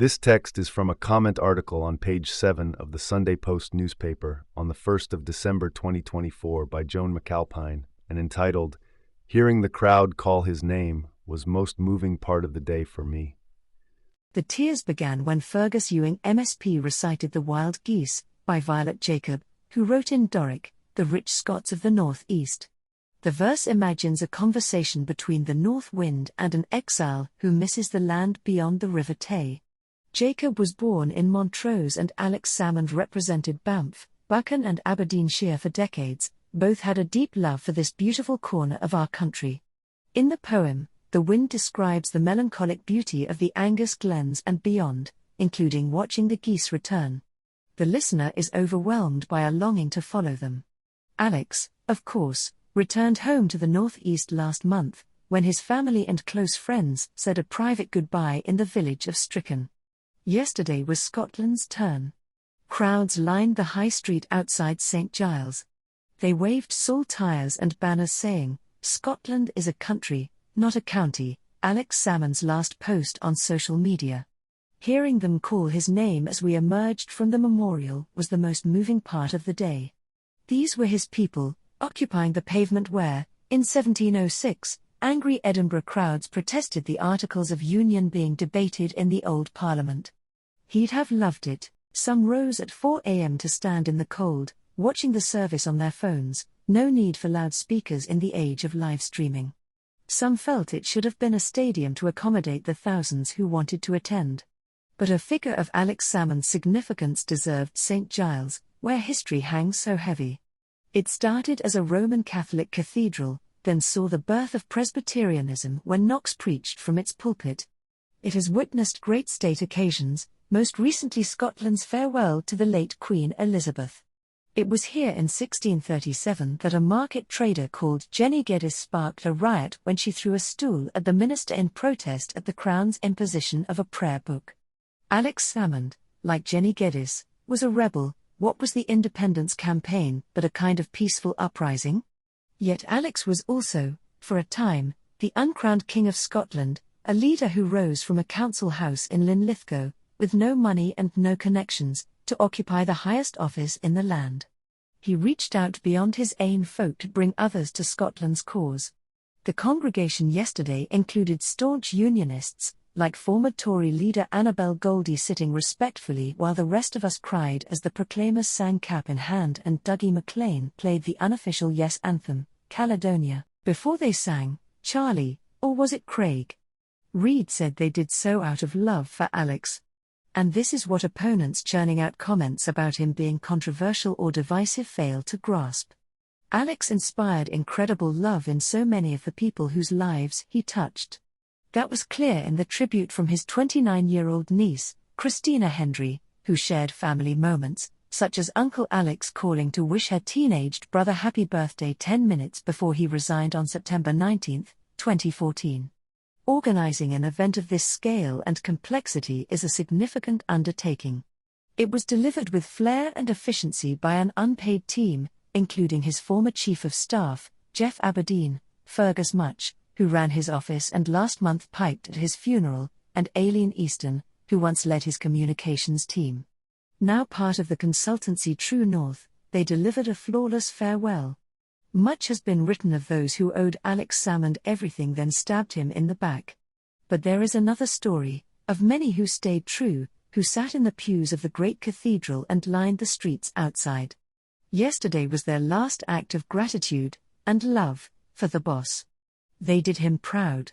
This text is from a comment article on page 7 of the Sunday Post newspaper on the 1st of December 2024 by Joan McAlpine and entitled, "Hearing the crowd call his name was most moving part of the day for me." The tears began when Fergus Ewing MSP recited The Wild Geese, by Violet Jacob, who wrote in Doric, the rich Scots of the North East. The verse imagines a conversation between the north wind and an exile who misses the land beyond the River Tay. Jacob was born in Montrose and Alex Salmond represented Banff, Buchan and Aberdeenshire for decades. Both had a deep love for this beautiful corner of our country. In the poem, the wind describes the melancholic beauty of the Angus glens and beyond, including watching the geese return. The listener is overwhelmed by a longing to follow them. Alex, of course, returned home to the northeast last month, when his family and close friends said a private goodbye in the village of Strichen. Yesterday was Scotland's turn. Crowds lined the high street outside St. Giles. They waved saltires and banners saying, "Scotland is a country, not a county," Alex Salmond's last post on social media. Hearing them call his name as we emerged from the memorial was the most moving part of the day. These were his people, occupying the pavement where, in 1706, angry Edinburgh crowds protested the Articles of Union being debated in the Old Parliament. He'd have loved it. Some rose at 4 a.m. to stand in the cold, watching the service on their phones, no need for loudspeakers in the age of live streaming. Some felt it should have been a stadium to accommodate the thousands who wanted to attend. But a figure of Alex Salmond's significance deserved St. Giles, where history hangs so heavy. It started as a Roman Catholic cathedral, then saw the birth of Presbyterianism when Knox preached from its pulpit. It has witnessed great state occasions, most recently Scotland's farewell to the late Queen Elizabeth. It was here in 1637 that a market trader called Jenny Geddes sparked a riot when she threw a stool at the minister in protest at the Crown's imposition of a prayer book. Alex Salmond, like Jenny Geddes, was a rebel. What was the independence campaign but a kind of peaceful uprising? Yet Alex was also, for a time, the uncrowned King of Scotland, a leader who rose from a council house in Linlithgow, with no money and no connections, to occupy the highest office in the land. He reached out beyond his own folk to bring others to Scotland's cause. The congregation yesterday included staunch Unionists, like former Tory leader Annabel Goldie sitting respectfully while the rest of us cried as the proclaimers sang cap in hand and Dougie MacLean played the unofficial Yes anthem, Caledonia, before they sang, Charlie, or was it Craig? Reid said they did so out of love for Alex. And this is what opponents churning out comments about him being controversial or divisive fail to grasp. Alex inspired incredible love in so many of the people whose lives he touched. That was clear in the tribute from his 29-year-old niece, Christina Hendry, who shared family moments, such as Uncle Alex calling to wish her teenaged brother happy birthday 10 minutes before he resigned on September 19, 2014. Organizing an event of this scale and complexity is a significant undertaking. It was delivered with flair and efficiency by an unpaid team, including his former Chief of Staff, Jeff Aberdeen, Fergus Much, who ran his office and last month piped at his funeral, and Aileen Easton, who once led his communications team. Now part of the consultancy True North, they delivered a flawless farewell. Much has been written of those who owed Alex Salmond everything then stabbed him in the back. But there is another story, of many who stayed true, who sat in the pews of the great cathedral and lined the streets outside. Yesterday was their last act of gratitude and love for the boss. They did him proud.